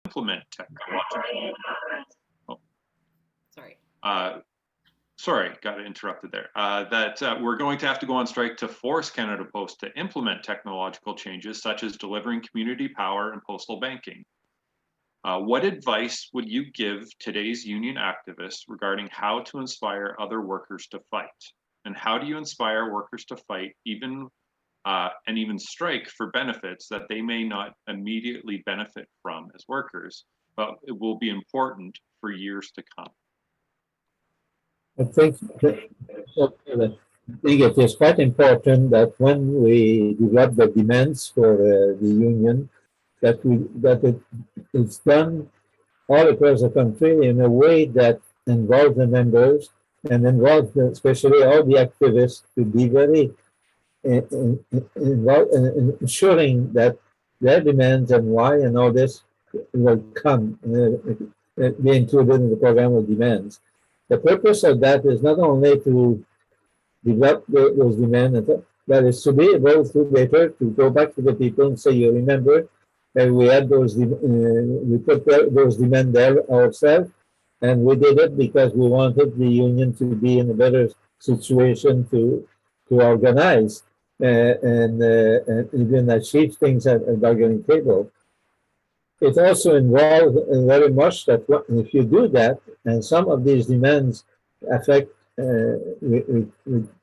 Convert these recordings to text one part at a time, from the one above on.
implement technological. Sorry. Sorry, got interrupted there. We're going to have to go on strike to force Canada Post to implement technological changes such as delivering community power and postal banking. What advice would you give today's union activists regarding how to inspire other workers to fight? And how do you inspire workers to fight and even strike for benefits that they may not immediately benefit from as workers, but it will be important for years to come? I think it is quite important that when we develop the demands for the union, that it's done all across the country in a way that involves the members and involves especially all the activists to be very involved in ensuring that their demands and why and all this will come be included in the program of demands. The purpose of that is not only to develop those demands, but it's to be able to later to go back to the people and say, you remember, we had those, we put those demands there ourselves, and we did it because we wanted the union to be in a better situation to organize and even achieve things at a bargaining table. It also involves very much that if you do that, and some of these demands affect, we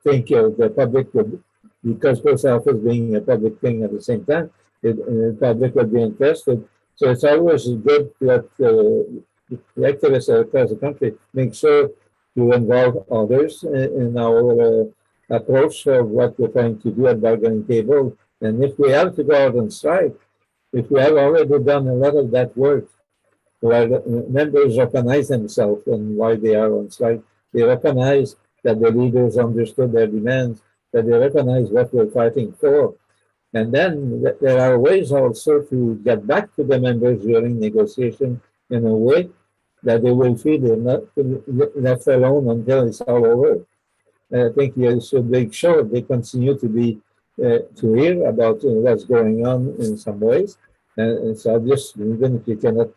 think of the public, because post office being a public thing at the same time, the public would be interested. So it's always good that the activists across the country make sure to involve others in our approach of what we're trying to do at bargaining table. And if we have to go out and strike, if we have already done a lot of that work, where the members recognize themselves and why they are on strike, they recognize that the leaders understood their demands, that they recognize what we're fighting for. And then there are ways also to get back to the members during negotiation in a way that they will feel they're not left alone until it's all over. I think you should make sure they continue to be to hear about what's going on in some ways. And it's obvious, even if you cannot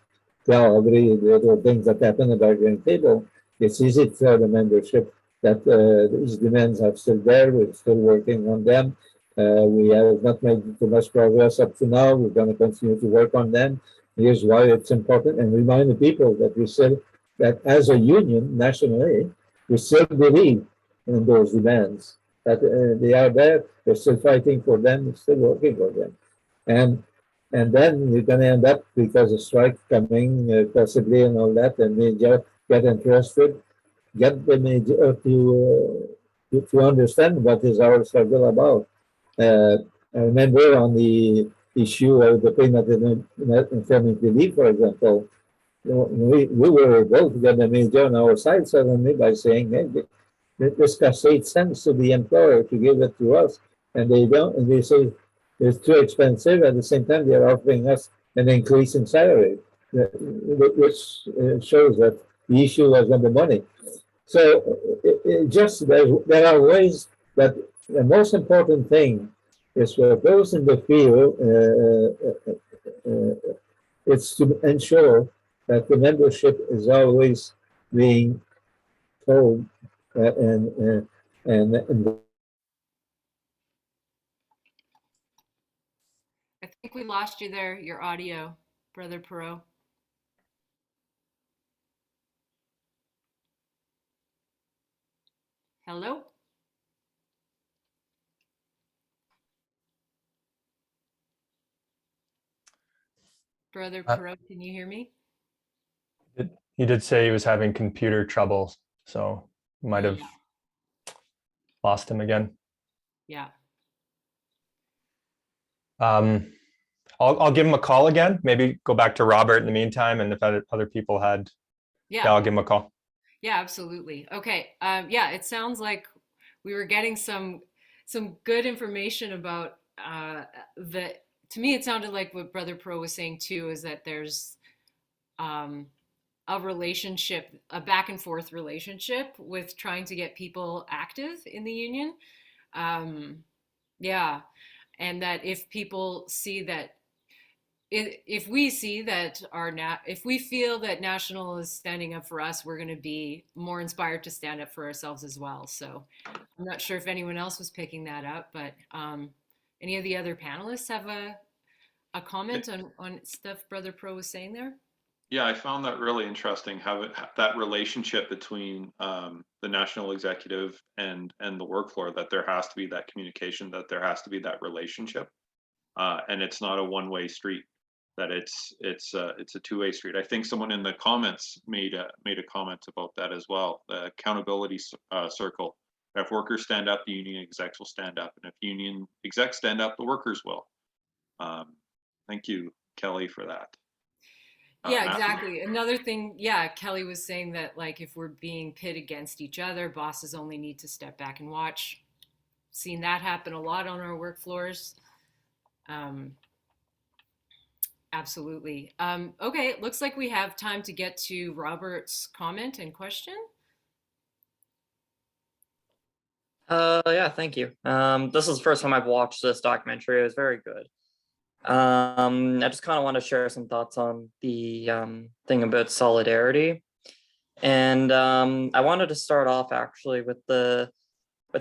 tell every little things that happen at the bargaining table, it's easy to tell the membership that these demands are still there, we're still working on them. We have not made too much progress up to now, we're going to continue to work on them. Here's why it's important, and remind the people that we said that as a union nationally, we still believe in those demands, that they are there, we're still fighting for them, we're still working for them. And then you're going to end up, because of strike coming possibly and all that, and they just get interested, get the media to understand what is our struggle about. I remember on the issue of the payment maternity leave, for example, we were able to get the media on our side suddenly by saying, hey, this costs 8 cents to the employer to give it to us, and they don't, and they say it's too expensive. At the same time, they're offering us an increase in salary, which shows that the issue was not the money. So just there are ways, that the most important thing is for those in the field, it's to ensure that the membership is always being told and I think we lost you there, your audio, Brother Parrot. Hello? Brother Parrot, can you hear me? He did say he was having computer trouble, so might have lost him again. Yeah. I'll give him a call again. Maybe go back to Robert in the meantime, and if other people had, yeah, I'll give him a call. Yeah, absolutely. Okay. Yeah, it sounds like we were getting some good information about the. To me, it sounded like what Brother Parrot was saying too, is that there's a relationship, a back and forth relationship with trying to get people active in the union. Yeah. And that if people see that if we see that if we feel that National is standing up for us, we're going to be more inspired to stand up for ourselves as well. So I'm not sure if anyone else was picking that up, but any of the other panelists have a comment on stuff Brother Pro was saying there? Yeah, I found that really interesting, how that relationship between the national executive and the work floor, that there has to be that communication, that there has to be that relationship, and it's not a one-way street, that it's a two-way street. I think someone in the comments made a comment about that as well. The accountability circle. If workers stand up, the union execs will stand up, and if union execs stand up, the workers will. Thank you, Kelly, for that. Yeah, Matthew? exactly. Another thing, yeah, Kelly was saying that like if we're being pit against each other, bosses only need to step back and watch. Seen that happen a lot on our work floors. Absolutely. Okay, it looks like we have time to get to Robert's comment and question. Yeah, thank you. This is the first time I've watched this documentary. It was very good. I just kind of want to share some thoughts on the thing about solidarity. And I wanted to start off actually with the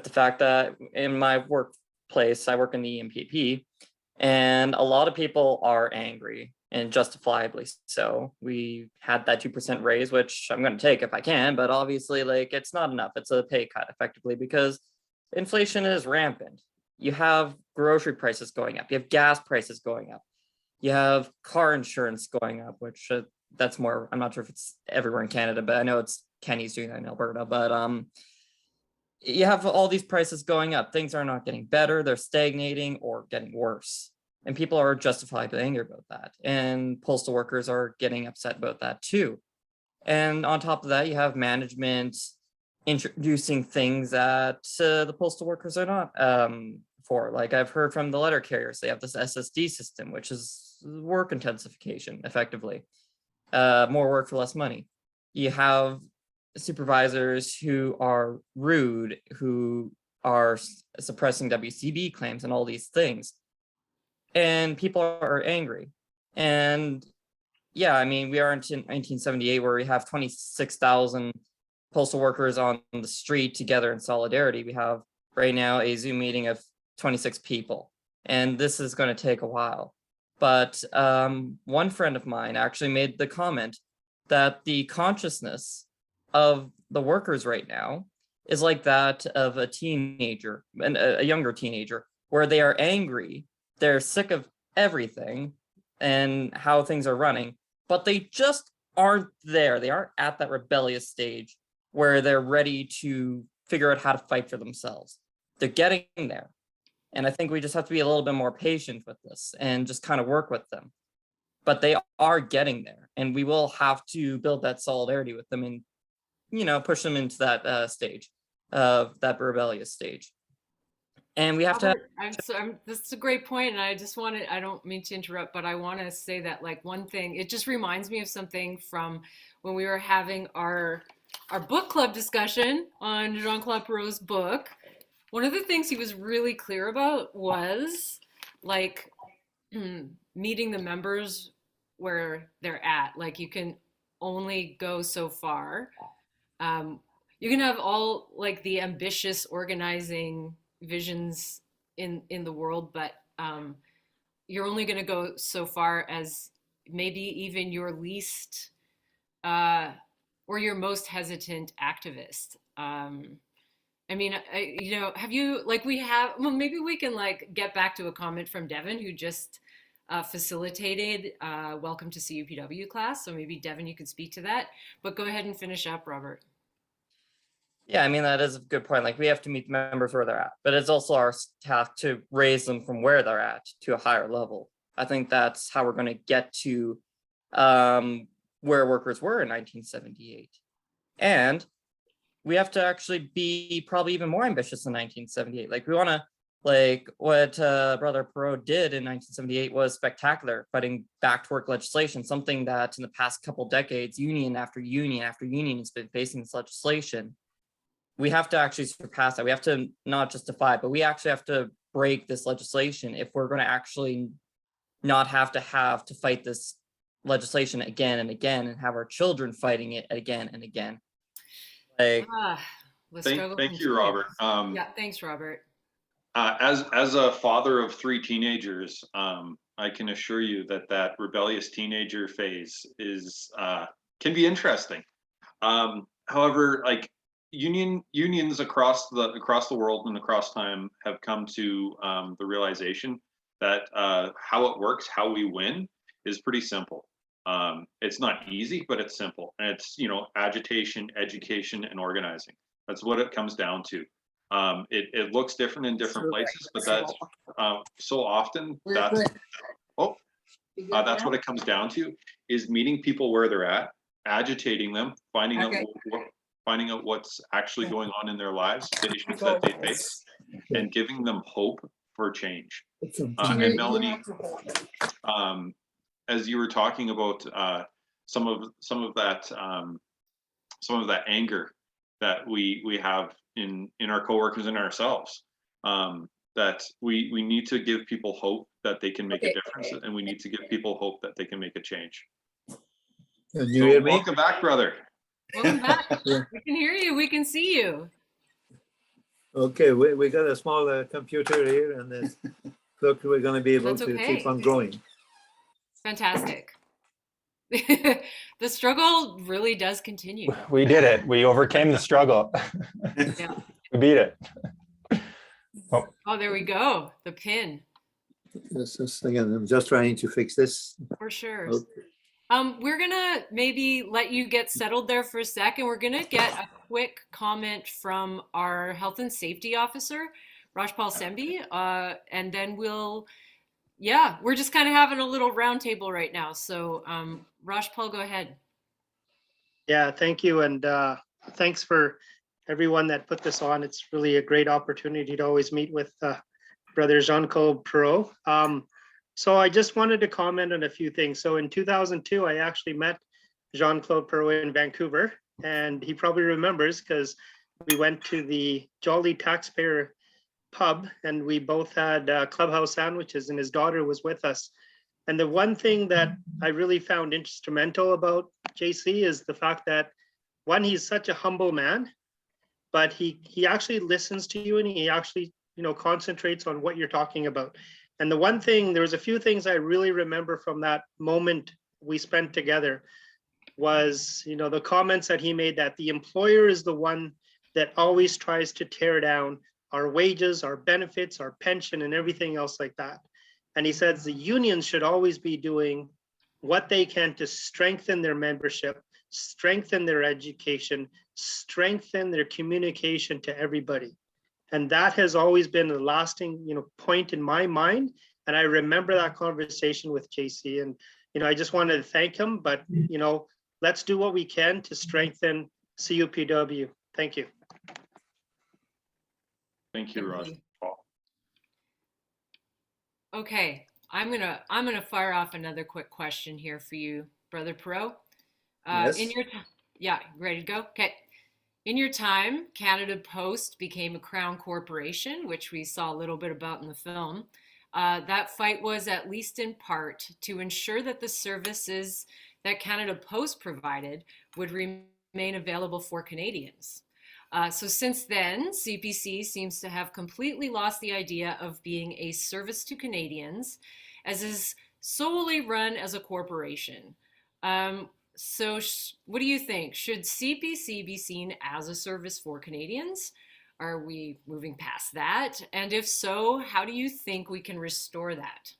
fact that in my workplace, I work in the EMPP, and a lot of people are angry, and justifiably so. We had that 2% raise, which I'm going to take if I can, but obviously like it's not enough. It's a pay cut effectively because inflation is rampant. You have grocery prices going up. You have gas prices going up. You have car insurance going up, which that's more, I'm not sure if it's everywhere in Canada, but I know it's Kenny's doing that in Alberta. But you have all these prices going up. Things are not getting better. They're stagnating or getting worse. And people are justifiably angry about that. And postal workers are getting upset about that too. And on top of that, you have management introducing things that the postal workers are not for. Like I've heard from the letter carriers, they have this SSD system, which is work intensification, effectively. More work for less money. You have supervisors who are rude, who are suppressing WCB claims and all these things. And people are angry. And yeah, I mean, we are in 1978 where we have 26,000 postal workers on the street together in solidarity. We have right now a Zoom meeting of 26 people, and this is going to take a while. But one friend of mine actually made the comment that the consciousness of the workers right now is like that of a teenager, and a younger teenager, where they are angry, they're sick of everything and how things are running, but they just aren't there. They aren't at that rebellious stage where they're ready to figure out how to fight for themselves. They're getting there. And I think we just have to be a little bit more patient with this and just kind of work with them. But they are getting there, and we will have to build that solidarity with them and, you know, push them into that stage of that rebellious stage. And we have Robert, this is a great point, and I don't mean to interrupt, but I want to say that like one thing, it just reminds me of something from when we were having our book club discussion on Jean-Claude Parrot's book. One of the things he was really clear about was like meeting the members where they're at. Like you can only go so far. You can have all like the ambitious organizing visions in the world, but you're only going to go so far as maybe even your least or your most hesitant activist. I mean, you know, have you, like well, maybe we can like get back to a comment from Devin who just facilitated Welcome to CUPW class. So maybe Devin, you could speak to that, but go ahead and finish up, Robert. Yeah, I mean, that is a good point. Like we have to meet the members where they're at, but it's also our task to raise them from where they're at to a higher level. I think that's how we're going to get to where workers were in 1978. And we have to actually be probably even more ambitious in 1978. Like we want to, like what Brother Parrot did in 1978 was spectacular, fighting back to work legislation, something that in the past couple decades, union after union after union has been facing this legislation. We have to actually surpass that. We have to not just defy it, but we actually have to break this legislation if we're going to actually not have to fight this legislation again and again and have our children fighting it again and again. Like, The struggle Thank you, continues. Robert. Yeah, thanks, Robert. As a father of 3 teenagers, I can assure you that rebellious teenager phase is can be interesting. However, like unions across the world and across time have come to the realization that how it works, how we win, is pretty simple. It's not easy, but it's simple, and it's agitation, education, and organizing. That's what it comes down to. It looks different in different places, but that's so often that's that's what it comes down to, is meeting people where they're at, agitating them, finding out what's actually going on in their lives, the issues that they face, and giving them hope for change. And Melanie, as you were talking about some of that anger that we have in our coworkers and ourselves, that we need to give people hope that they can make a difference, and we need to give people hope that they can make a change. Can you hear me? Welcome back, brother. Welcome back. We can hear you. We can see you. Okay, we got a small computer here, and then look, we're going to be able That's to okay. keep on going. Fantastic. The struggle really does continue. We did it. We overcame the struggle. Yeah. We beat it. Oh, there we go. The pin. This is, again, I'm just trying to fix this. For sure. Okay. We're gonna maybe let you get settled there for a second. We're gonna get a quick comment from our health and safety officer, Rajpal Sembi, and then we're just kind of having a little roundtable right now. So Rajpal, go ahead. Yeah, thank you. And thanks for everyone that put this on. It's really a great opportunity to always meet with Brother Jean-Claude Parrot. So I just wanted to comment on a few things. So in 2002, I actually met Jean-Claude Parrot in Vancouver, and he probably remembers because we went to the Jolly Taxpayer pub and we both had clubhouse sandwiches, and his daughter was with us. And the one thing that I really found instrumental about JC is the fact that, one, he's such a humble man, but he actually listens to you, and he actually concentrates on what you're talking about. And the one thing, there was a few things I really remember from that moment we spent together was, the comments that he made, that the employer is the one that always tries to tear down our wages, our benefits, our pension, and everything else like that. And he says the unions should always be doing what they can to strengthen their membership, strengthen their education, strengthen their communication to everybody. And that has always been a lasting, point in my mind. And I remember that conversation with JC, and, I just wanted to thank him, but, let's do what we can to strengthen CUPW. Thank you. Thank you, Raj. Okay, I'm gonna fire off another quick question here for you, Brother Parrot. Yes. Yeah, ready to go? Okay. In your time, Canada Post became a crown corporation, which we saw a little bit about in the film. That fight was, at least in part, to ensure that the services that Canada Post provided would remain available for Canadians. So since then, CPC seems to have completely lost the idea of being a service to Canadians, as is solely run as a corporation. So what do you think? Should CPC be seen as a service for Canadians? Are we moving past that? And if so, how do you think we can restore that?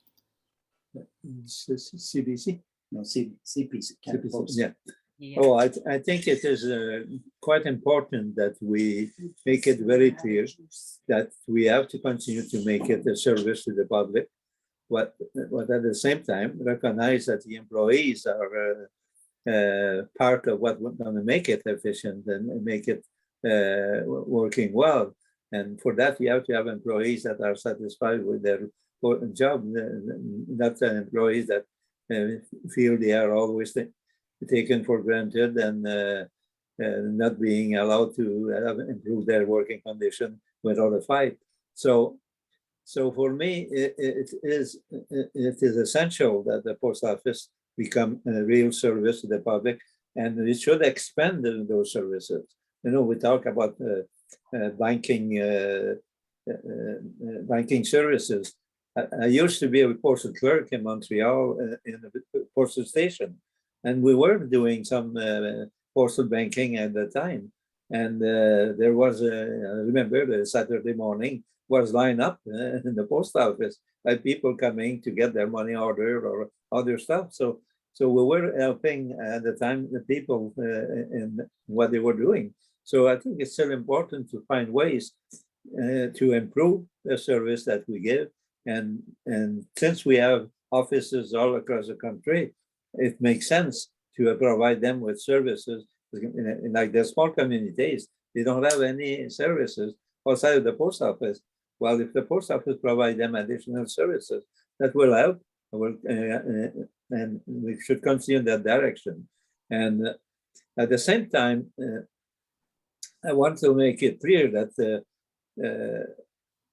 CBC? No, CPC. Yeah. Yeah. Oh, I think it is quite important that we make it very clear that we have to continue to make it a service to the public, but at the same time recognize that the employees are part of what we're going to make it efficient and make it working well. And for that, you have to have employees that are satisfied with their job, not employees that feel they are always taken for granted and not being allowed to improve their working condition without a fight. So So for me, it is essential that the post office become a real service to the public, and we should expand those services. You know, we talk about banking services. I used to be a postal clerk in Montreal in the postal station, and we were doing some postal banking at the time. And there was, I remember the Saturday morning was lined up in the post office by people coming to get their money order or other stuff. So we were helping at the time the people in what they were doing. So I think it's still important to find ways to improve the service that we give. And since we have offices all across the country, it makes sense to provide them with services. Like the small communities, they don't have any services outside of the post office. Well, if the post office provide them additional services, that will help. And we should continue in that direction. And at the same time, I want to make it clear that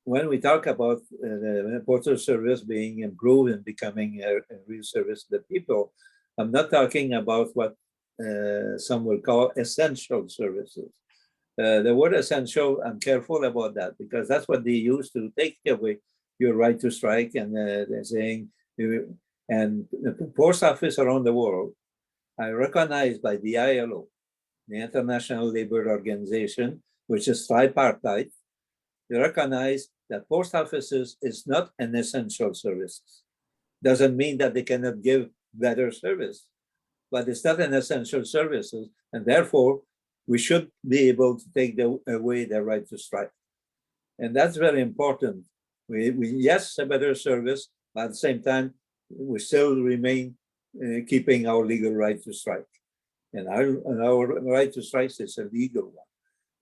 when we talk about the postal service being improved and becoming a real service to the people, I'm not talking about what some will call essential services. The word essential, I'm careful about that because that's what they use to take away your right to strike. And they're saying, and the post office around the world are recognized by the ILO, the International Labor Organization, which is tripartite. They recognize that post offices is not an essential service. Doesn't mean that they cannot give better service, but it's not an essential service, and therefore we should be able to take away the right to strike. And that's very important. We yes, a better service, but at the same time, we still remain keeping our legal right to strike. And our right to strike is a legal one.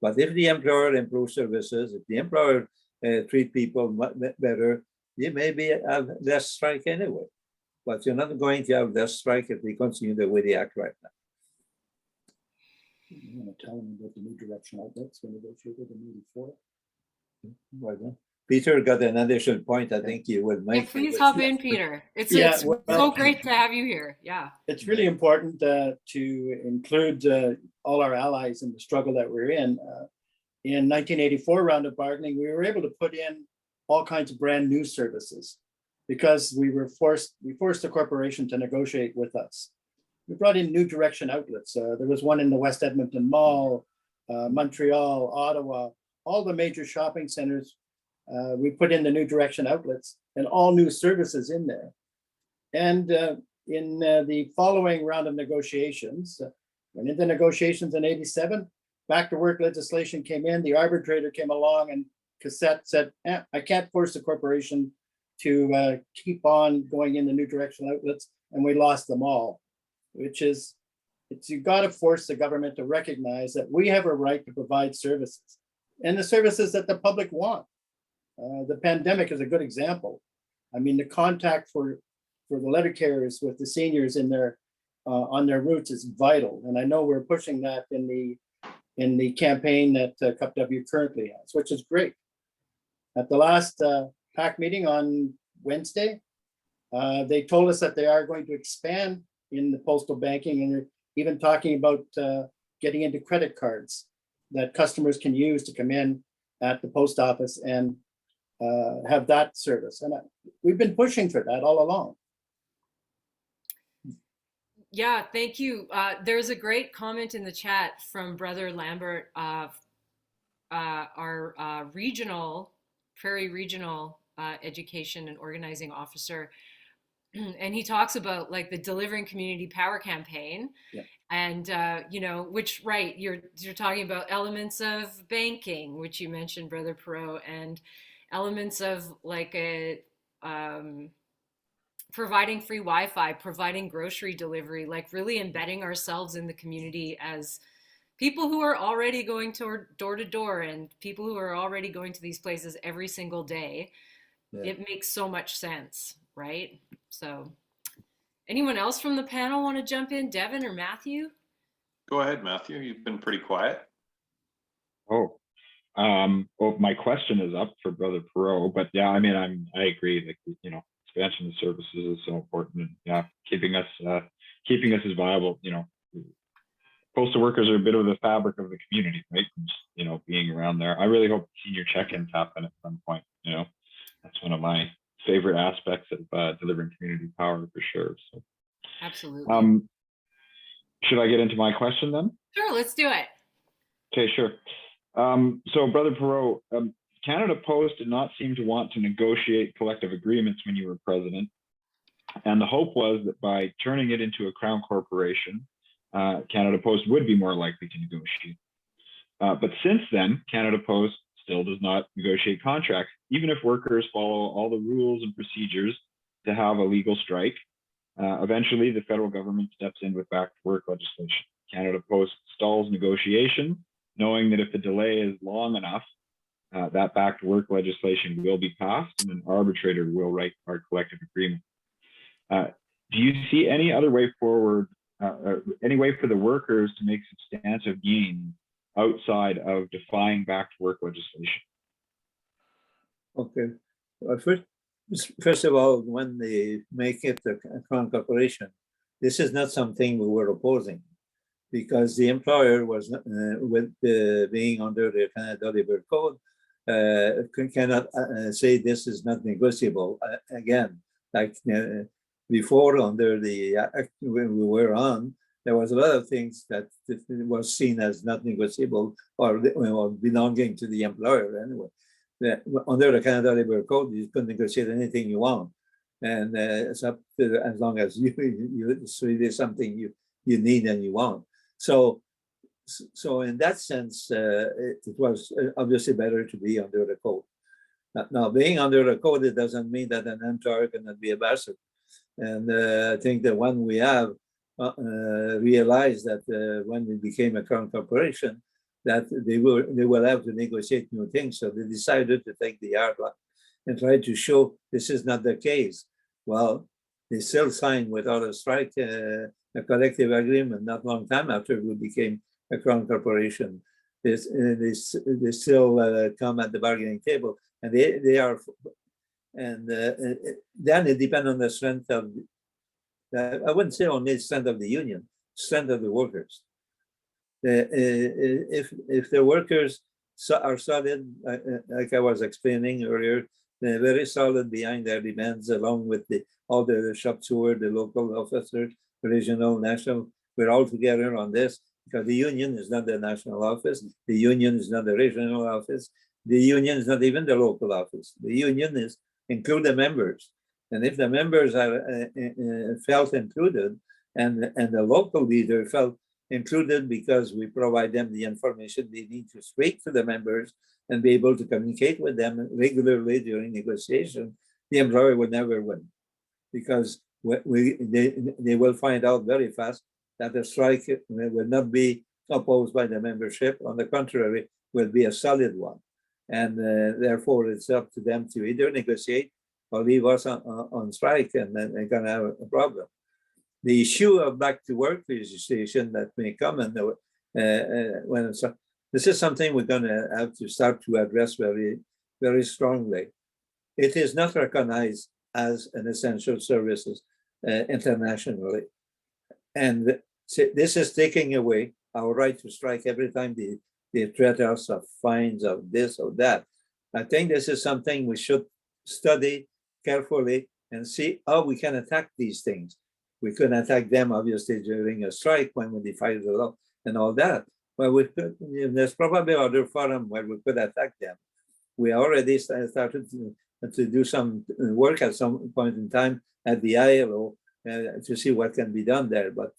But if the employer improves services, if the employer treat people better, you maybe have less strike anyway. But you're not going to have less strike if they continue the way they act right now. You want to tell them about the new direction outlets when negotiated in 84? Well, Peter got an additional point. I think you will make. Yeah, please hop in, Peter. It's so great to have you here. Yeah. It's really important to include all our allies in the struggle that we're in. In 1984 round of bargaining, we were able to put in all kinds of brand new services because we forced the corporation to negotiate with us. We brought in new direction outlets. There was one in the West Edmonton Mall, Montreal, Ottawa, all the major shopping centers. We put in the new direction outlets and all new services in there. And in the following round of negotiations, went into negotiations in 87, back to work legislation came in, the arbitrator came along and Cassette said, I can't force the corporation to keep on going in the new direction outlets, and we lost them all, which is, you gotta force the government to recognize that we have a right to provide services and the services that the public want. The pandemic is a good example. I mean, the contact for the letter carriers with the seniors in their on their routes is vital, and I know we're pushing that in the campaign that CUPW currently has, which is great. At the last PAC meeting on Wednesday, they told us that they are going to expand in the postal banking, and they're even talking about getting into credit cards that customers can use to come in at the post office and have that service. And we've been pushing for that all along. Yeah, thank you. There's a great comment in the chat from Brother Lambert, our Prairie Regional Education and Organizing Officer. And he talks about like the Delivering Community Power campaign. Yeah. And, you know, which, right, you're talking about elements of banking, which you mentioned, Brother Parrot, and elements of like providing free Wi-Fi, providing grocery delivery, like really embedding ourselves in the community as people who are already going door to door and people who are already going to these places every single day. Yeah. It makes so much sense, right? So anyone else from the panel want to jump in? Devin or Matthew? Go ahead, Matthew. You've been pretty quiet. Oh, Well, my question is up for Brother Parrot, but yeah, I mean, I agree. Like, you know, expansion of services is so important, and yeah, keeping us as viable. You know, postal workers are a bit of the fabric of the community, right? From just, you know, being around there. I really hope senior check-ins happen at some point. You know, that's one of my favorite aspects of delivering community power for sure. So, Absolutely. should I get into my question then? Sure, let's do it. Okay, sure. So, Brother Parrot, Canada Post did not seem to want to negotiate collective agreements when you were president. And the hope was that by turning it into a crown corporation, Canada Post would be more likely to negotiate. But since then, Canada Post still does not negotiate contracts, even if workers follow all the rules and procedures to have a legal strike. Eventually, the federal government steps in with back to work legislation. Canada Post stalls negotiation, knowing that if the delay is long enough, that back to work legislation will be passed and an arbitrator will write our collective agreement. Do you see any other way forward, any way for the workers to make substantive gains outside of defying back to work legislation? Okay. First of all, when they make it a crown corporation, this is not something we were opposing, because the employer was with being under the Canada Labour Code cannot say this is not negotiable. Again, like before, under the act when we were on, there was a lot of things that was seen as not negotiable or belonging to the employer anyway. Under the Canada Labour Code, you can negotiate anything you want, and it's up to, as long as it's really something you need and you want. So in that sense, it was obviously better to be under the code. Now, being under the code, it doesn't mean that an employer cannot be a bastard. And I think that when we have realized that when we became a crown corporation, that they will have to negotiate new things. So they decided to take the hard line and try to show this is not the case. Well, they still signed without a strike a collective agreement not long time after we became a crown corporation. They still come at the bargaining table, and they are, and then it depends on the strength of, I wouldn't say only the strength of the union, strength of the workers. If the workers are solid, like I was explaining earlier, they're very solid behind their demands, along with all the shop steward, the local officers, regional, national, we're all together on this, because the union is not the national office, the union is not the regional office, the union is not even the local office. The union is include the members. And if the members are felt included, and the local leader felt included because we provide them the information they need to speak to the members and be able to communicate with them regularly during negotiation, the employer would never win, because they will find out very fast that the strike will not be opposed by the membership. On the contrary, will be a solid one. And therefore, it's up to them to either negotiate or leave us on strike, and then they're going to have a problem. The issue of back to work legislation that may come, and this is something we're going to have to start to address very, very strongly. It is not recognized as an essential services internationally, and this is taking away our right to strike every time they threat us of fines of this or that. I think this is something we should study carefully and see how we can attack these things. We couldn't attack them, obviously, during a strike when we defied the law and all that. But there's probably other forum where we could attack them. We already started to do some work at some point in time at the ILO to see what can be done there. But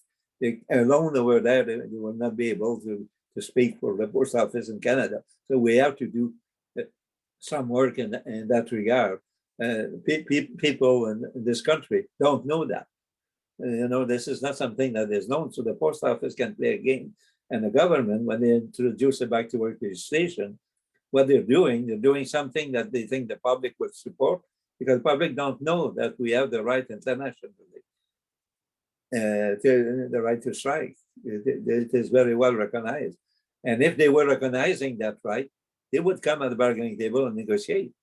alone over there, they will not be able to speak for the post office in Canada. So we have to do some work in that regard. People in this country don't know that. This is not something that is known. So the post office can play a game. And the government, when they introduce a back to work legislation, what they're doing something that they think the public would support, because the public don't know that we have the right internationally, the right to strike. It is very well recognized. And if they were recognizing that right, they would come at the bargaining table and negotiate.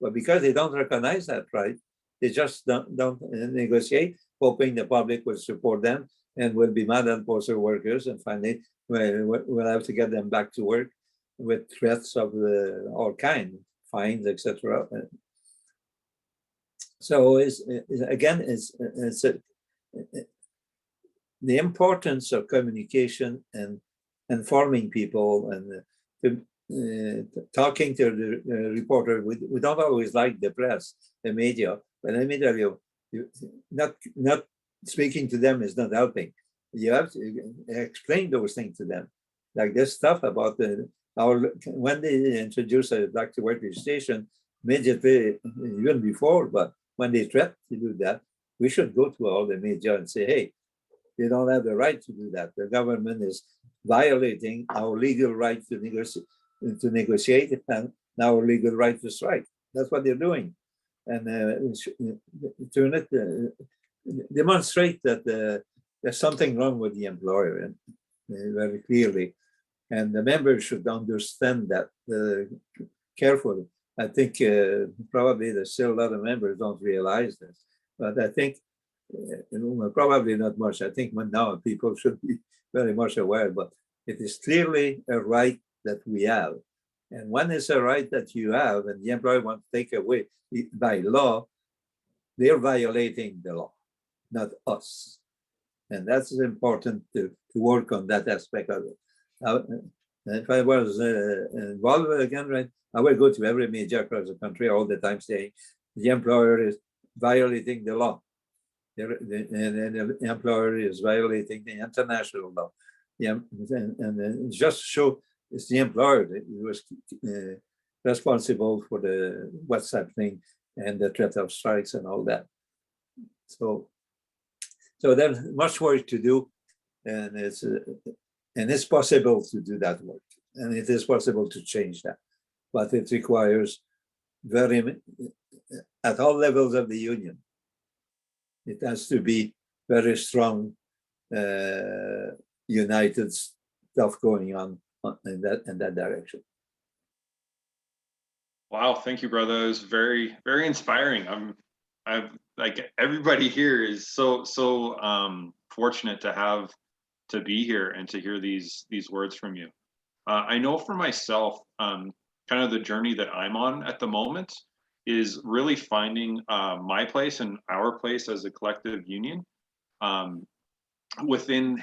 But because they don't recognize that right, they just don't negotiate, hoping the public will support them and will be mad at postal workers, and finally we'll have to get them back to work with threats of all kinds, fines, etc. So the importance of communication and informing people and talking to the reporter. We don't always like the press, the media, but let me tell you, not speaking to them is not helping. You have to explain those things to them, like this stuff about when they introduce a back to work legislation, immediately, even before, but when they threaten to do that, we should go to all the media and say, hey, they don't have the right to do that. The government is violating our legal right to negotiate and our legal right to strike. That's what they're doing. And demonstrate that there's something wrong with the employer, and very clearly. And the members should understand that carefully. I think probably there's still a lot of members don't realize this, but I think probably not much. I think now people should be very much aware, but it is clearly a right that we have. And when it's a right that you have and the employer wants to take away by law, they're violating the law, not us. And that's important to work on that aspect of it. If I was involved again, right, I would go to every media across the country all the time saying the employer is violating the law. The employer is violating the international law. And just show it's the employer that was responsible for the WhatsApp thing and the threat of strikes and all that. So there's much work to do, and it's possible to do that work, and it is possible to change that, but it requires at all levels of the union. It has to be very strong, united stuff going on in that direction. Wow, thank you, brother. It was very, very inspiring. I've like everybody here is so fortunate to be here and to hear these words from you. I know for myself, kind of the journey that I'm on at the moment is really finding my place and our place as a collective union within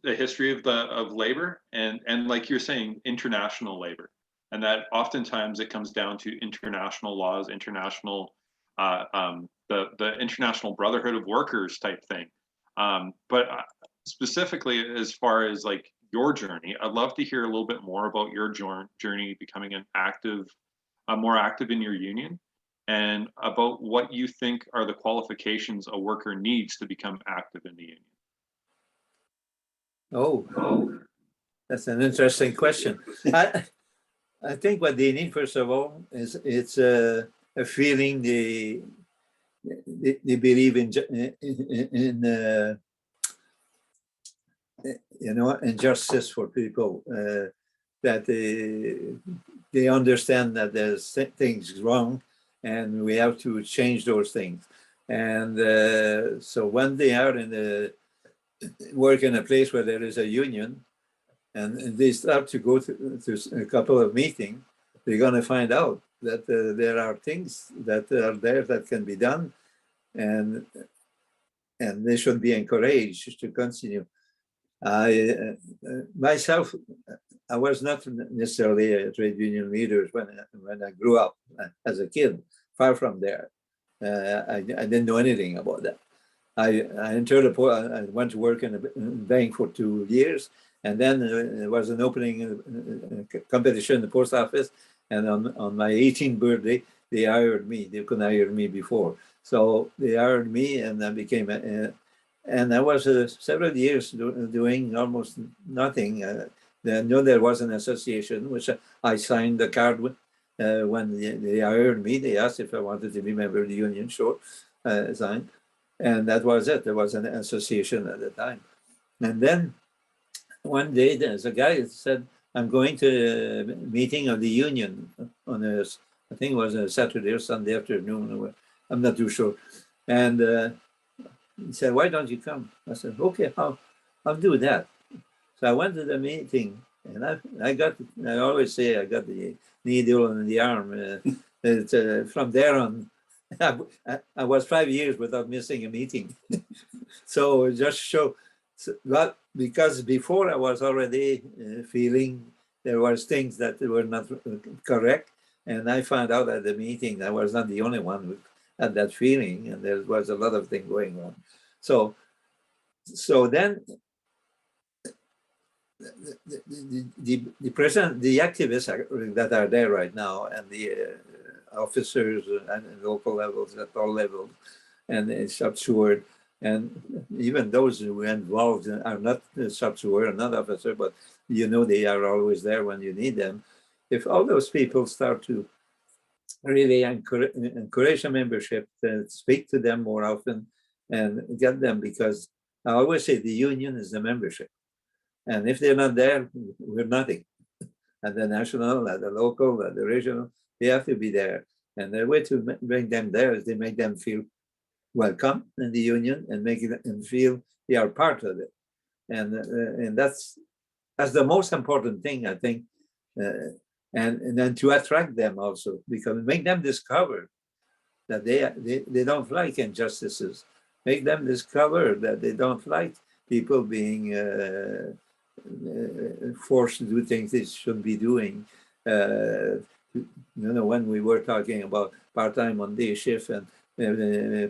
the history of labor and like you're saying, international labor, and that oftentimes it comes down to international laws, international the International Brotherhood of Workers type thing. But specifically, as far as like your journey, I'd love to hear a little bit more about your journey becoming more active in your union, and about what you think are the qualifications a worker needs to become active in the union. Oh, that's an interesting question. I think what they need, first of all, is it's a feeling they believe in justice for people, that they understand that there's things wrong and we have to change those things. And so when they are work in a place where there is a union and they start to go to a couple of meetings, they're going to find out that there are things that are there that can be done, and they should be encouraged to continue. Myself, I was not necessarily a trade union leader when I grew up as a kid, far from there. I didn't know anything about that. I went to work in a bank for 2 years, and then there was an opening competition in the post office, and on my 18th birthday, they hired me. They couldn't hire me before. So they hired me, and I became and I was several years doing almost nothing. I knew there was an association, which I signed the card with. When they hired me, they asked if I wanted to be a member of the union. Sure, signed. And that was it. There was an association at the time. And then one day, there's a guy that said, I'm going to a meeting of the union on I think it was a Saturday or Sunday afternoon. I'm not too sure. And he said, why don't you come? I said, okay, I'll do that. So I went to the meeting, and I always say I got the needle in the arm. From there on, I was 5 years without missing a meeting. So it just show that, because before I was already feeling there was things that were not correct. And I found out at the meeting I was not the only one who had that feeling, and there was a lot of things going on. So then the president, the activists that are there right now, and the officers and local levels, at all levels, and substeward, and even those who are involved are not substeward, not officer, but you know they are always there when you need them. If all those people start to really encourage a membership, speak to them more often, and get them, because I always say the union is the membership. And if they're not there, we're nothing. At the national, at the local, at the regional, they have to be there. And the way to bring them there is they make them feel welcome in the union and make them feel they are part of it. And that's the most important thing, I think. And then to attract them also, because make them discover that they don't like injustices. Make them discover that they don't like people being forced to do things they shouldn't be doing. When we were talking about part-time on day shift and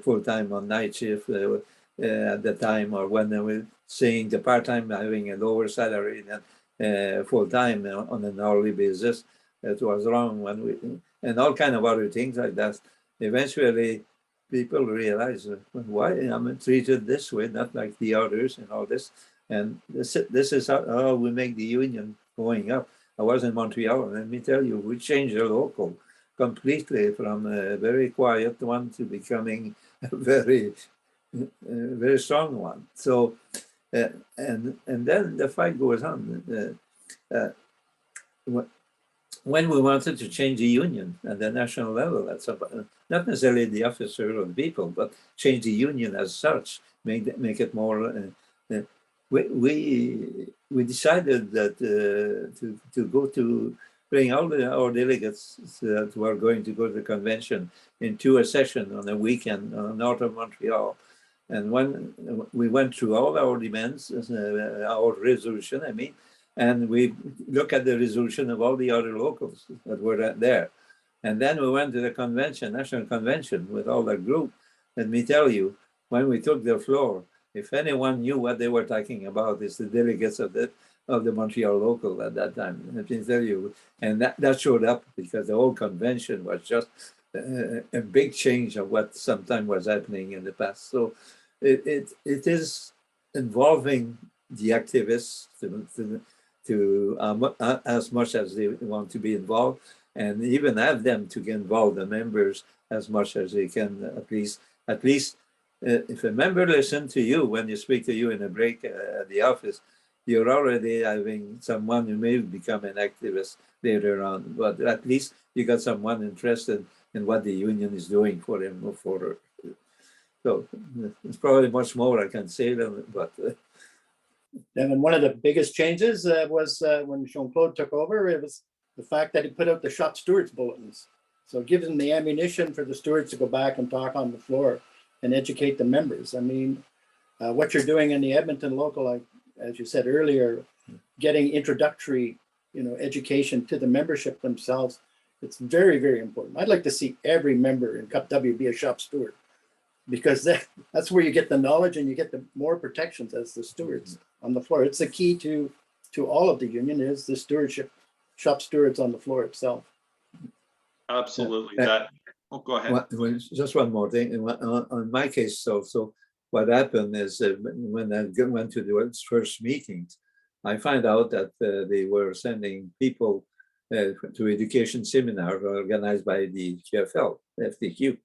full-time on night shift at the time, or when they were saying the part-time having a lower salary than full-time on an hourly basis, that was wrong. And all kind of other things like that. Eventually, people realize why I'm treated this way, not like the others, and all this. And this is how we make the union going up. I was in Montreal, and let me tell you, we changed the local completely from a very quiet one to becoming a very, very strong one. So, and then the fight goes on. When we wanted to change the union at the national level, that's not necessarily the officer or the people, but change the union as such, make it more. We decided that to go to bring all our delegates who are going to go to the convention into a session on a weekend north of Montreal. And when we went through all our demands, our resolution, and we look at the resolution of all the other locals that were there. And then we went to the convention, national convention, with all that group. Let me tell you, when we took the floor, if anyone knew what they were talking about, it's the delegates of the Montreal local at that time. Let me tell you, and that showed up because the whole convention was just a big change of what sometimes was happening in the past. So it is involving the activists to as much as they want to be involved, and even have them to get involved, the members, as much as they can. At least if a member listens to you when you speak to you in a break at the office, you're already having someone who may become an activist later on, but at least you got someone interested in what the union is doing for him or for her. So it's probably much more I can say than, but And one of the biggest changes was when Jean-Claude took over, it was the fact that he put out the shop stewards bulletins. So it gives them the ammunition for the stewards to go back and talk on the floor and educate the members. What you're doing in the Edmonton Local, as you said earlier, getting introductory, education to the membership themselves, it's very, very important. I'd like to see every member in CUPW be a shop steward, because that's where you get the knowledge and you get the more protections as the stewards on the floor. It's the key to all of the union is the stewardship, shop stewards on the floor itself. Absolutely. Go ahead. Well, just one more thing. On my case, so what happened is when I went to the first meetings, I find out that they were sending people to education seminars organized by the GFL, FTQ.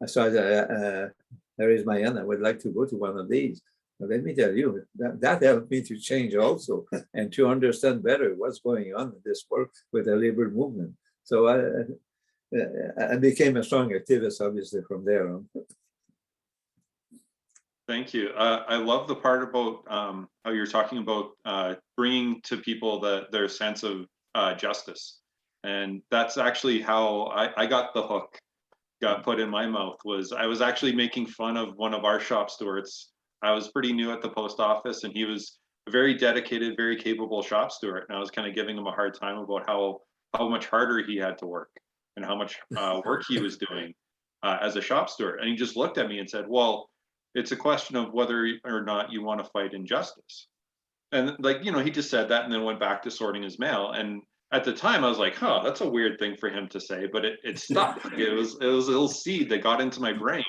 So I raised my hand. I would like to go to one of these. But let me tell you, that helped me to change also and to understand better what's going on in this work with the labor movement. So I became a strong activist, obviously, from there on. Thank you. I love the part about how you're talking about bringing to people their sense of justice. And that's actually how I got the hook got put in my mouth. Was I was actually making fun of one of our shop stewards. I was pretty new at the post office, and he was a very dedicated, very capable shop steward. And I was kind of giving him a hard time about how much harder he had to work and how much work he was doing as a shop steward. And he just looked at me and said, well, it's a question of whether or not you want to fight injustice. And like, you know, he just said that and then went back to sorting his mail. And at the time I was like, huh, that's a weird thing for him to say, but it stuck. It was a little seed that got into my brain.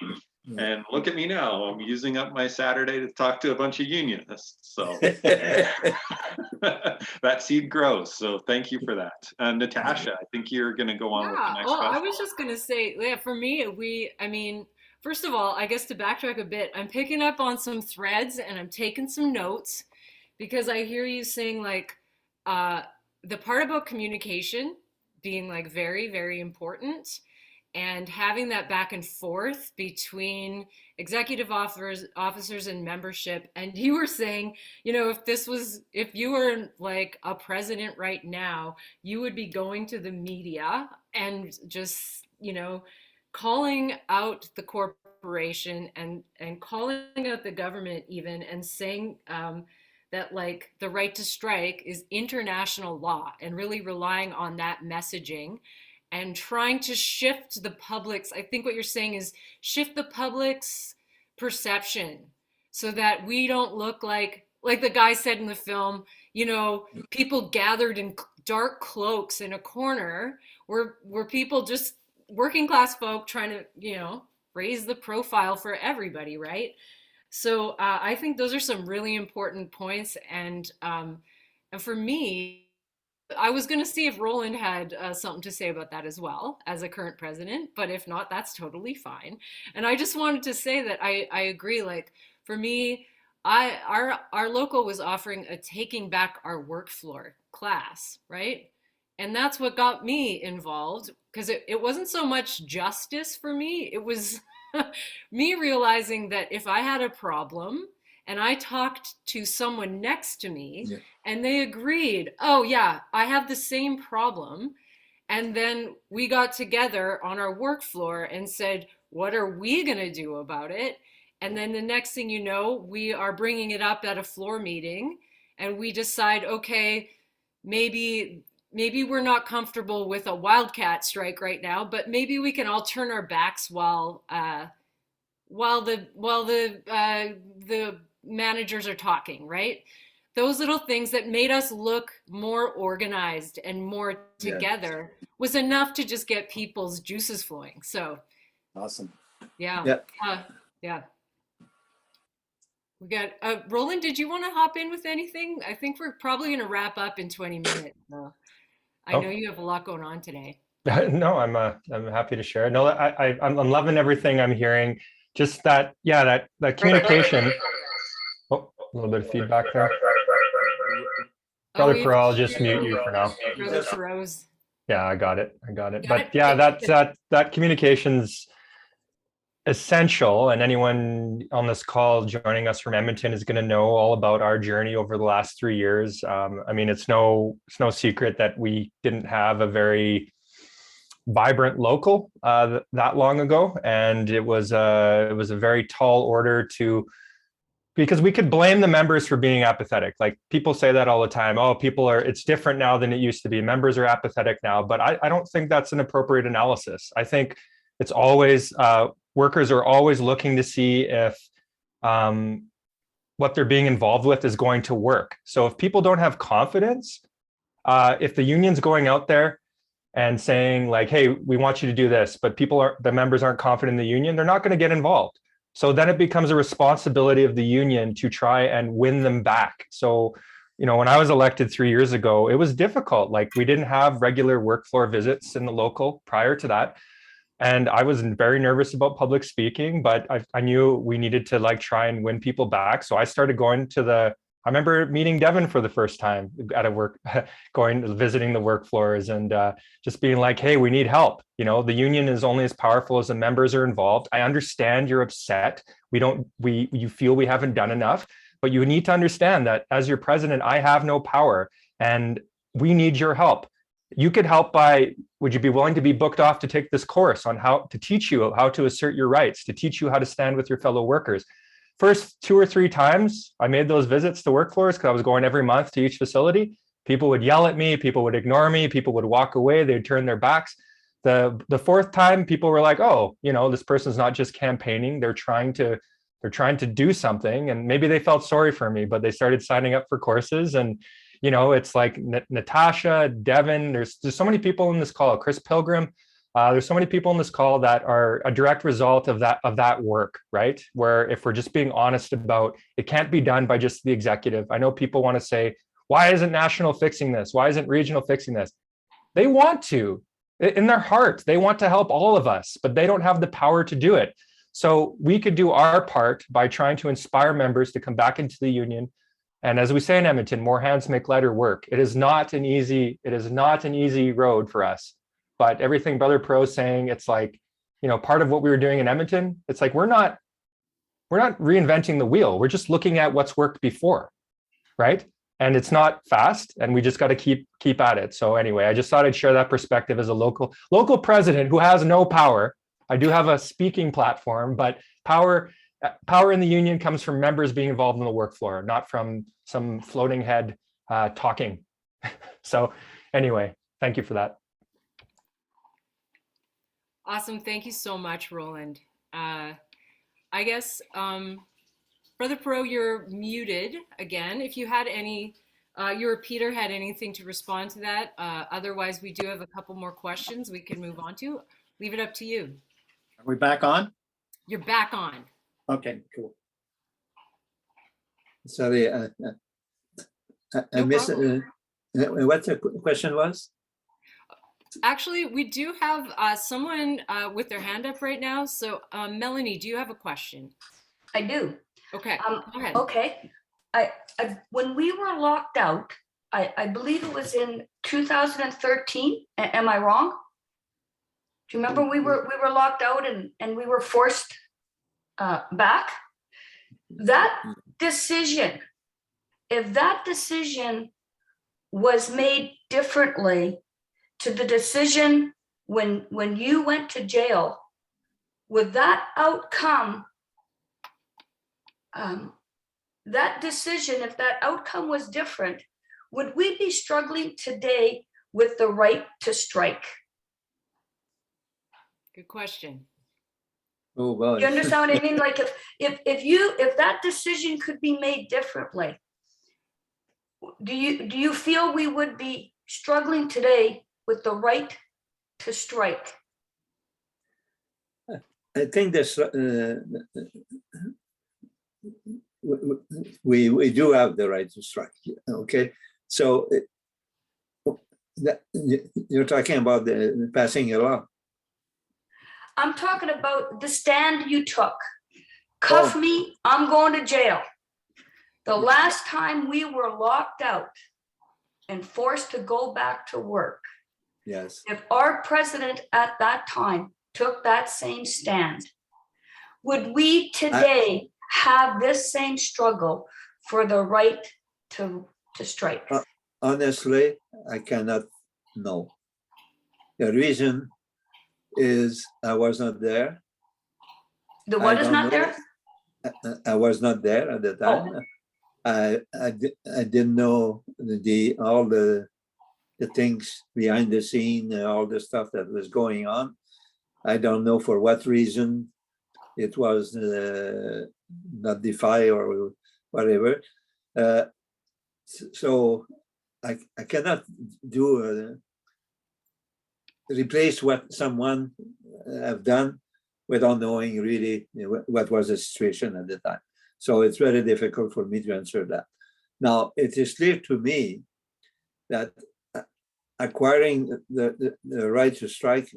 And look at me now, I'm using up my Saturday to talk to a bunch of unionists. So that seed grows. So thank you for that. Natasha, I think you're going to go on with the next question. I was just going to say, yeah, for me, first of all, I guess to backtrack a bit, I'm picking up on some threads and I'm taking some notes because I hear you saying like the part about communication being like very, very important and having that back and forth between executive officers and membership. And you were saying, you know, if you were like a president right now, you would be going to the media and just, you know, calling out the corporation and calling out the government even and saying that like the right to strike is international law and really relying on that messaging and trying to shift the public's, I think what you're saying is shift the public's perception so that we don't look like the guy said in the film, you know, people gathered in dark cloaks in a corner where people just working class folk trying to, you know, raise the profile for everybody, right? So I think those are some really important points. And for me, I was going to see if Roland had something to say about that as well as a current president, but if not, that's totally fine. And I just wanted to say that I agree. Like for me, our local was offering a taking back our work floor class, right? And that's what got me involved because it wasn't so much justice for me. It was me realizing that if I had a problem and I talked to someone next to me and they agreed, oh yeah, I have the same problem. And then we got together on our work floor and said, what are we gonna do about it? And then the next thing you know, we are bringing it up at a floor meeting and we decide, okay, maybe we're not comfortable with a wildcat strike right now, but maybe we can all turn our backs while the managers are talking, right? Those little things that made us look more organized and more together was enough to just get people's juices flowing. So Awesome. Yeah. We got Roland, did you want to hop in with anything? I think we're probably going to wrap up in 20 minutes. I know you have a lot going on today. No, I'm happy to share. No, I'm loving everything I'm hearing. Just that communication. Oh, a little bit of feedback there. Brother Parrot, I'll just mute you for now. Brother Parrot's. Yeah, I got it. But yeah, that communication's essential, and anyone on this call joining us from Edmonton is going to know all about our journey over the last 3 years. I mean, it's no secret that we didn't have a very vibrant local that long ago, and it was a very tall order because we could blame the members for being apathetic. Like people say that all the time. Oh, it's different now than it used to be. Members are apathetic now, but I don't think that's an appropriate analysis. I think it's always workers are always looking to see if what they're being involved with is going to work. So if people don't have confidence, if the union's going out there and saying like, hey, we want you to do this, but the members aren't confident in the union, they're not going to get involved. So then it becomes a responsibility of the union to try and win them back. So, you know, when I was elected 3 years ago, it was difficult. Like we didn't have regular work floor visits in the local prior to that. And I was very nervous about public speaking, but I knew we needed to like try and win people back. So I started going to I remember meeting Devin for the first time at a work, visiting the work floors and just being like, hey, we need help. You know, the union is only as powerful as the members are involved. I understand you're upset. You feel we haven't done enough, but you need to understand that as your president, I have no power and we need your help. You could help would you be willing to be booked off to take this course on how to teach you how to assert your rights, to teach you how to stand with your fellow workers? First 2 or 3 times I made those visits to work floors because I was going every month to each facility. People would yell at me, people would ignore me, people would walk away, they'd turn their backs. The 4th time people were like, oh, you know, this person's not just campaigning, they're trying to do something. And maybe they felt sorry for me, but they started signing up for courses. And you know, it's like Natasha, Devin, there's so many people in this call, Chris Pilgrim. There's so many people in this call that are a direct result of that work, right? Where if we're just being honest about, it can't be done by just the executive. I know people want to say, why isn't national fixing this? Why isn't regional fixing this? They want to, in their heart, they want to help all of us, but they don't have the power to do it. So we could do our part by trying to inspire members to come back into the union. And as we say in Edmonton, more hands make lighter work. It is not an easy road for us. But everything Brother Parrot is saying, it's like, you know, part of what we were doing in Edmonton, it's like we're not reinventing the wheel. We're just looking at what's worked before, right? And it's not fast, and we just got to keep at it. So anyway, I just thought I'd share that perspective as a local president who has no power. I do have a speaking platform, but power in the union comes from members being involved in the work floor, not from some floating head talking. So anyway, thank you for that. Awesome. Thank you so much, Roland. I guess, Brother Parrot, you're muted again. If you had any, you or Peter had anything to respond to that. Otherwise, we do have a couple more questions we can move on to. Leave it up to you. Are we back on? You're back on. Okay, cool. Sorry, I missed what the question was. Actually, we do have someone with their hand up right now. So, Melanie, do you have a question? I do. Okay, go ahead. Okay. When we were locked out, I believe it was in 2013. Am I wrong? Do you remember we were locked out and we were forced back? That decision, if that decision was made differently to the decision when you went to jail, would that outcome, that decision, if that outcome was different, would we be struggling today with the right to strike? Good question. Oh, well. You understand what I mean? Like if that decision could be made differently, do you feel we would be struggling today with the right to strike? I think this we do have the right to strike. Okay, so you're talking about the passing a law. I'm talking about the stand you took. Cuff me, I'm going to jail. The last time we were locked out and forced to go back to work, yes, if our president at that time took that same stand, would we today have this same struggle for the right to strike? Honestly, I cannot know. The reason is I was not there. The what is not there? I was not there at the time. I didn't know all the things behind the scene, all the stuff that was going on. I don't know for what reason it was not defied or whatever. So I cannot do replace what someone have done without knowing really what was the situation at the time. So it's very difficult for me to answer that. Now, it is clear to me that acquiring the right to strike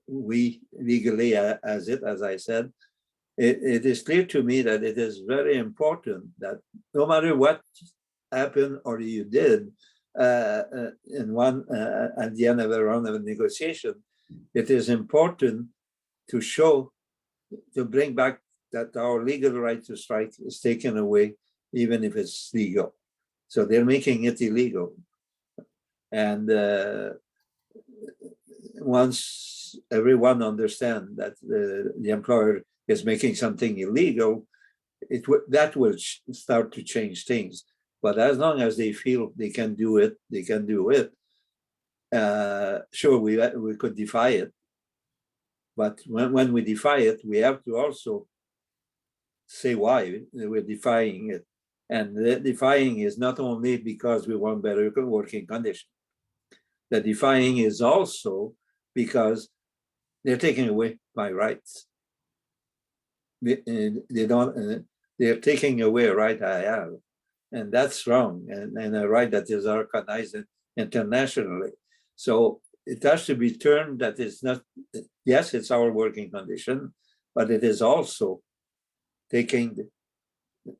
we legally as I said, it is clear to me that it is very important that no matter what happened or you did in one at the end of a round of a negotiation, it is important to show, to bring back that our legal right to strike is taken away, even if it's legal. So they're making it illegal. And once everyone understands that the employer is making something illegal, that will start to change things. But as long as they feel they can do it, they can do it. Sure, we could defy it. But when we defy it, we have to also say why we're defying it. And the defying is not only because we want better working conditions. The defying is also because they're taking away my rights. They're taking away a right I have, and that's wrong, and a right that is recognized internationally. So it has to be turned that it's not, yes, it's our working condition, but it is also taking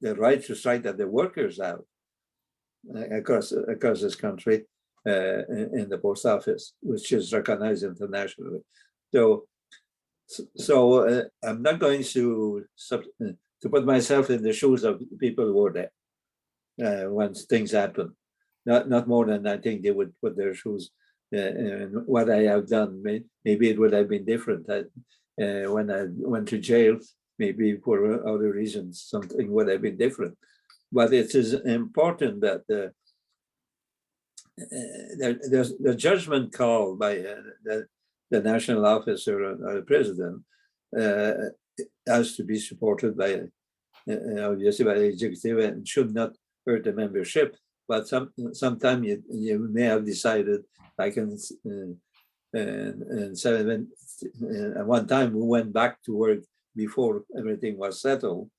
the right to strike that the workers have across this country in the post office, which is recognized internationally. So I'm not going to put myself in the shoes of people who were there when things happen. Not more than I think they would put their shoes in what I have done. Maybe it would have been different when I went to jail. Maybe for other reasons, something would have been different. But it is important that the judgment call by the national officer or the president has to be supported by, obviously, by the executive and should not hurt the membership. But sometime you may have decided, like in one time we went back to work before everything was settled,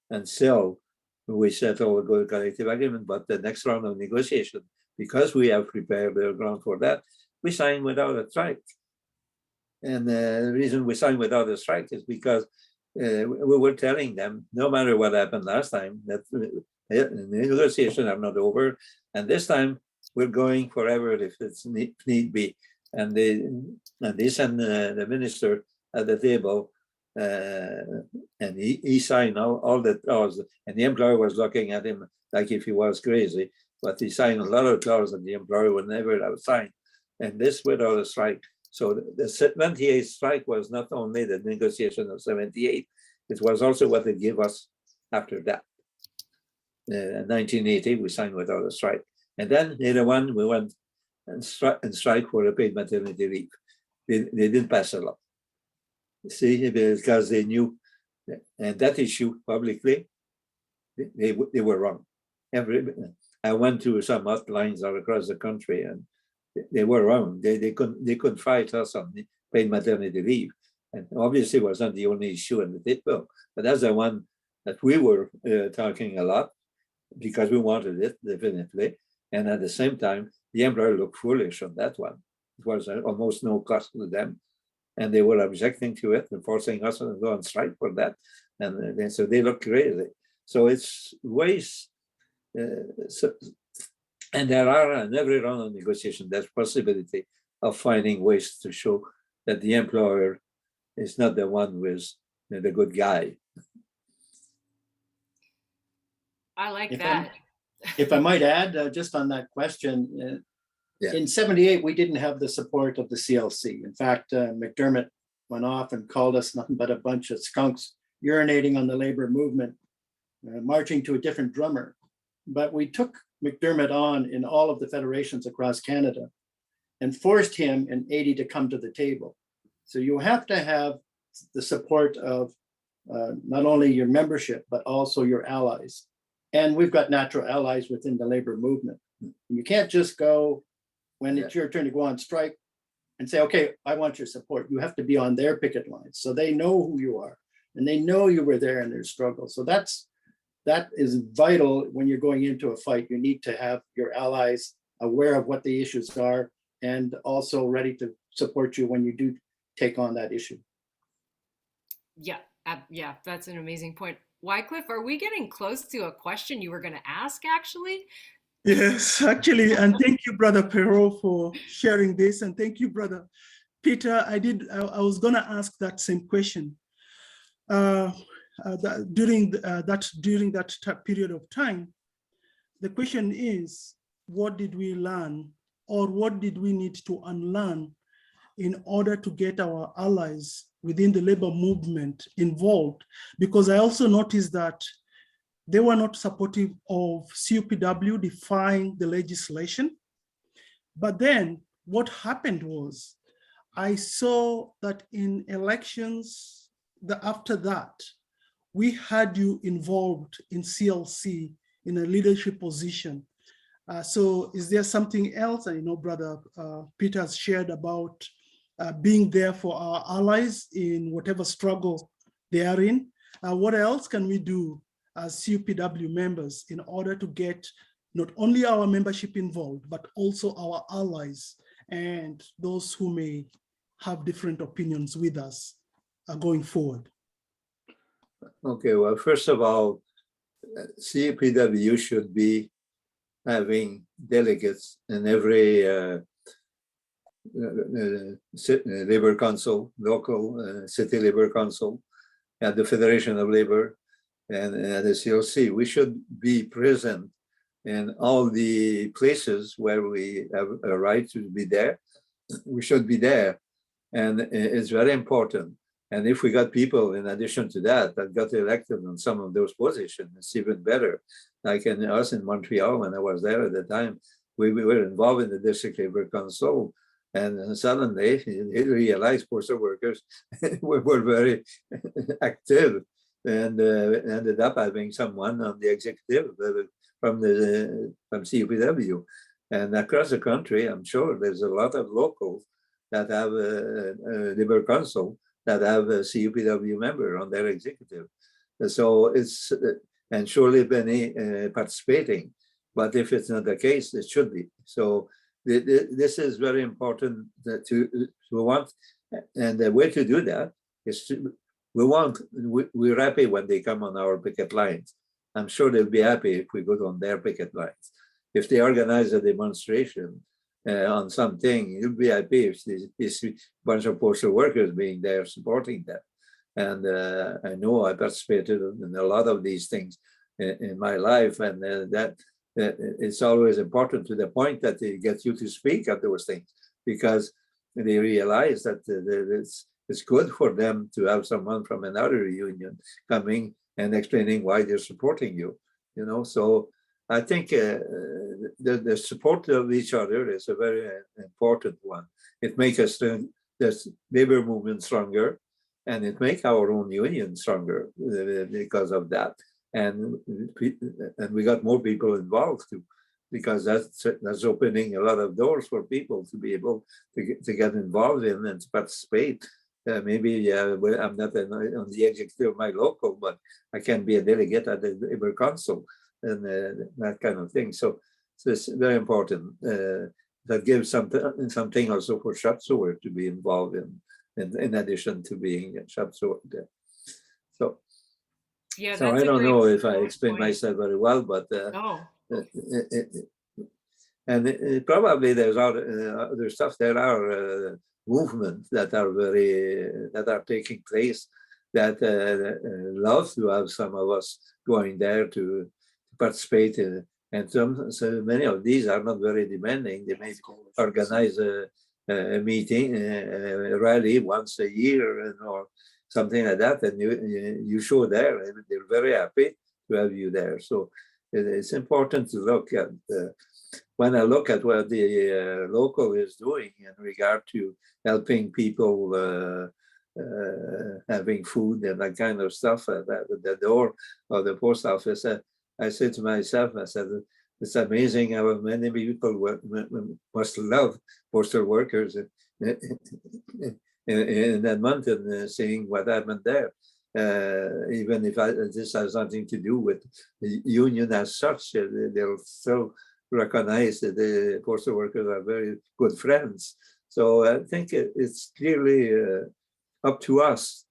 and still we settled a good collective agreement. But the next round of negotiation, because we have prepared the ground for that, we signed without a strike. And the reason we signed without a strike is because we were telling them, no matter what happened last time, that the negotiations are not over, and this time we're going forever if it's need be. And they sent the minister at the table, and he signed all the clauses, and the employer was looking at him like if he was crazy, but he signed a lot of clauses that the employer would never have signed, and this without a strike. So the 78 strike was not only the negotiation of 78, it was also what they gave us after that. In 1980, we signed without a strike. And then later on, we went and strike for a paid maternity leave. They didn't pass a law. See, because they knew, and that issue publicly, they were wrong. I went to some hotlines all across the country, and they were wrong. They couldn't fight us on the paid maternity leave, and obviously it was not the only issue in the table, but that's the one that we were talking a lot because we wanted it definitely, and at the same time the employer looked foolish on that one. It was almost no cost to them. And they were objecting to it and forcing us to go on strike for that. And so they look crazy. So it's ways. And there are, in every round of negotiation, there's possibility of finding ways to show that the employer is not the one who is the good guy. I like that. If I might add, just on that question, in 78, we didn't have the support of the CLC. In fact, McDermott went off and called us nothing but a bunch of skunks urinating on the labor movement, marching to a different drummer. But we took McDermott on in all of the federations across Canada and forced him in 80 to come to the table. So you have to have the support of not only your membership, but also your allies. And we've got natural allies within the labor movement. You can't just go when it's your turn to go on strike and say, okay, I want your support. You have to be on their picket lines. So they know who you are and they know you were there in their struggle. So that is vital when you're going into a fight. You need to have your allies aware of what the issues are and also ready to support you when you do take on that issue. Yeah, yeah, that's an amazing point. Wycliffe, are we getting close to a question you were going to ask, actually? Yes, actually, and thank you, Brother Parrot, for sharing this, and thank you, Brother Peter. I was going to ask that same question. During that period of time, the question is, what did we learn, or what did we need to unlearn in order to get our allies within the labor movement involved? Because I also noticed that they were not supportive of CUPW defying the legislation. But then what happened was, I saw that in elections after that, we had you involved in CLC in a leadership position. So is there something else? I know Brother Peter has shared about being there for our allies in whatever struggle they are in. What else can we do as CUPW members in order to get not only our membership involved, but also our allies and those who may have different opinions with us going forward? Okay, well, first of all, CUPW should be having delegates in every labor council, local city labor council, at the Federation of Labor, and at the CLC. We should be present in all the places where we have a right to be there. We should be there, and it's very important. And if we got people, in addition to that got elected on some of those positions, it's even better. Like in us in Montreal, when I was there at the time, we were involved in the District Labor Council, and suddenly they realized postal workers were very active, and ended up having someone on the executive from CUPW. And across the country, I'm sure there's a lot of locals that have a labor council that have a CUPW member on their executive. So it's, and surely many participating, but if it's not the case, it should be. So this is very important to want, and the way to do that is to, we're happy when they come on our picket lines. I'm sure they'll be happy if we go on their picket lines. If they organize a demonstration on something, you'll be happy if this bunch of postal workers being there supporting them. And I know I participated in a lot of these things in my life, and that it's always important to the point that they get you to speak at those things, because they realize that it's good for them to have someone from another union coming and explaining why they're supporting you, you know. So I think the support of each other is a very important one. It makes us the labor movement stronger, and it makes our own union stronger because of that. And we got more people involved too, because that's opening a lot of doors for people to be able to get involved in and to participate. Maybe I'm not on the executive of my local, but I can be a delegate at the labor council and that kind of thing. So it's very important. That gives something also for shop steward to be involved in addition to being a shop steward. So. Yeah, so I don't know if I explained myself very well, but probably there's other stuff. There are movements that are taking place that love to have some of us going there to participate in, and so many of these are not very demanding. They may organize a meeting, a rally once a year, or something like that, and you show there, and they're very happy to have you there. So it's important to look at, when I look at what the local is doing in regard to helping people having food and that kind of stuff at the door of the post office, I said to myself, I said, it's amazing how many people must love postal workers in Edmonton, seeing what happened there. Even if this has nothing to do with the union as such, they'll still recognize that the postal workers are very good friends. So I think it's clearly up to us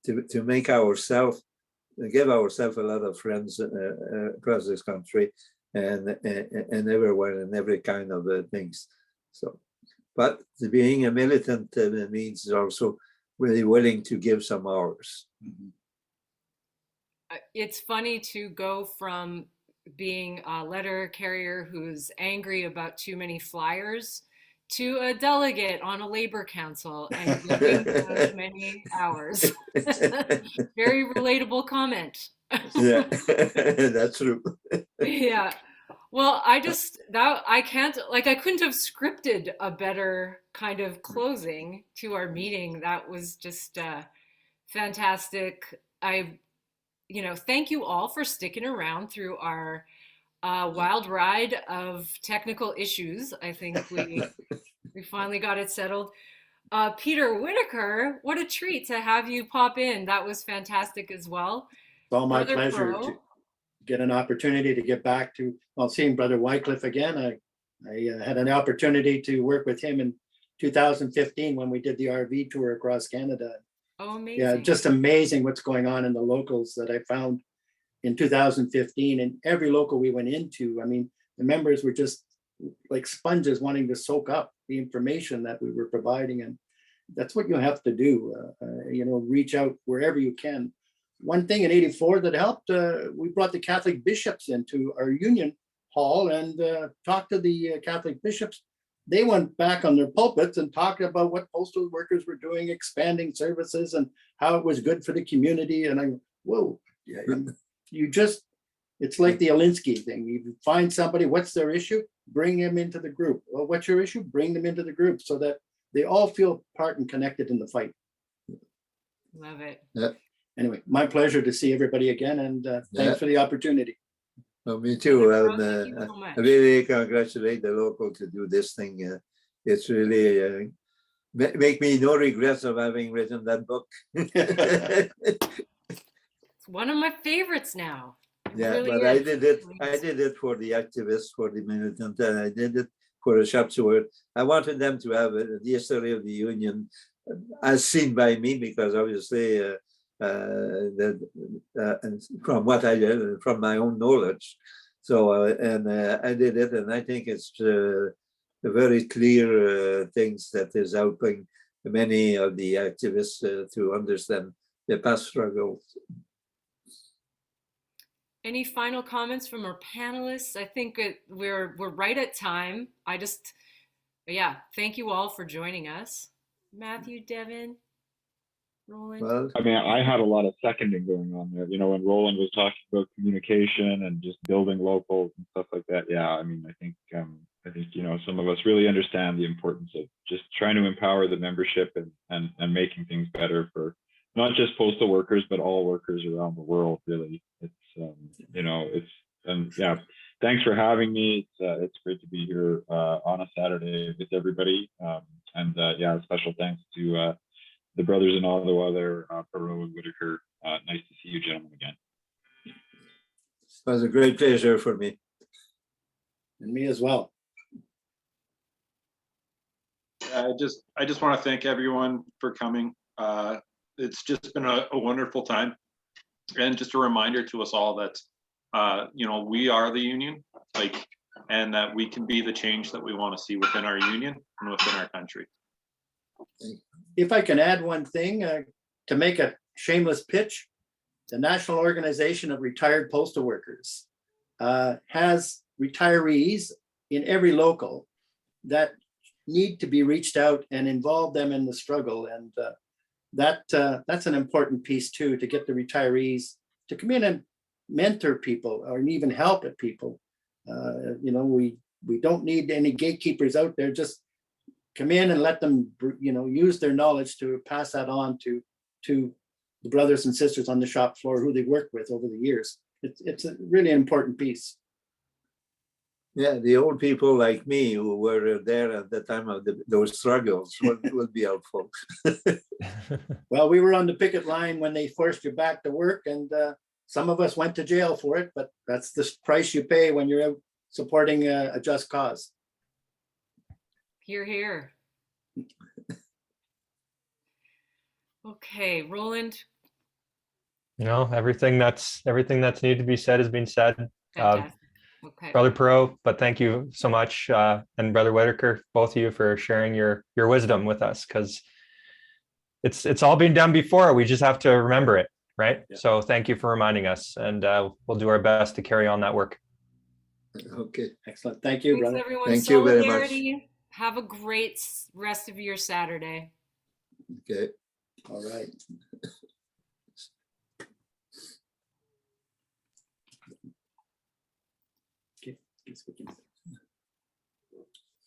to make ourselves, give ourselves a lot of friends across this country and everywhere and every kind of things. So, but being a militant means also really willing to give some hours. It's funny to go from being a letter carrier who's angry about too many flyers to a delegate on a labor council and giving those many hours. Very relatable comment. Yeah, that's true. Yeah. Well, I couldn't have scripted a better kind of closing to our meeting. That was just fantastic. Thank you all for sticking around through our wild ride of technical issues. I think we finally got it settled. Peter Whitaker, what a treat to have you pop in. That was fantastic as well. It's all my Brother pleasure Pro. to get an opportunity to get back to, seeing Brother Wycliffe again. I had an opportunity to work with him in 2015 when we did the RV tour across Canada. Oh, amazing. Yeah, just amazing what's going on in the locals that I found in 2015. And every local we went into, I mean, the members were just like sponges wanting to soak up the information that we were providing. And that's what you have to do, reach out wherever you can. One thing in '84 that helped, we brought the Catholic bishops into our union hall and talked to the Catholic bishops. They went back on their pulpits and talked about what postal workers were doing, expanding services and how it was good for the community. And I, whoa, yeah, it's like the Alinsky thing. You find somebody, what's their issue? Bring them into the group. Well, what's your issue? Bring them into the group so that they all feel part and connected in the fight. Love it. Yeah. Anyway, my pleasure to see everybody again, and thanks for the opportunity. Well, me too. Thank you so much. I really congratulate the local to do this thing. It's really make me no regrets of having written that book. It's one of my favorites now. Yeah, really but is. I did it for the activists, for the militant, and I did it for the shop steward. I wanted them to have the history of the union as seen by me, because obviously and from what I did, from my own knowledge. So, I did it, and I think it's a very clear things that is helping many of the activists to understand the past struggles. Any final comments from our panelists? I think we're right at time. Thank you all for joining us. Matthew, Devin, Roland. Well, I mean, I had a lot of seconding going on there. When Roland was talking about communication and just building locals and stuff like that. Yeah, I mean, I think some of us really understand the importance of just trying to empower the membership and making things better for not just postal workers, but all workers around the world. Really, thanks for having me. It's great to be here on a Saturday with everybody. Special thanks to the brothers in Ottawa there, Parrot and Whitaker. Nice to see you gentlemen again. it was a great pleasure for me. And me as well. I just want to thank everyone for coming. It's just been a wonderful time, and just a reminder to us all that we are the union, and that we can be the change that we want to see within our union and within our country. If I can add one thing to make a shameless pitch, the National Organization of Retired Postal Workers has retirees in every local that need to be reached out and involve them in the struggle. And that's an important piece too, to get the retirees to come in and mentor people or even help at people. We don't need any gatekeepers out there. Just come in and let them, use their knowledge to pass that on to the brothers and sisters on the shop floor who they work with over the years. It's a really important piece. Yeah, the old people like me who were there at the time of those struggles would be helpful. Well, we were on the picket line when they forced you back to work, and some of us went to jail for it, but that's the price you pay when you're out supporting a just cause. Hear, hear. Okay, Roland. Everything that's needed to be said has been said. Fantastic. Okay. Brother Perot, but thank you so much, and Brother Whitaker, both of you, for sharing your wisdom with us, because it's all been done before. We just have to remember it, right? Yeah. So thank you for reminding us, and we'll do our best to carry on that work. Okay. Excellent. Thank you, Thanks, brother. everyone. Thank you very much. Solidarity. Have a great rest of your Saturday. Okay. All right. Okay.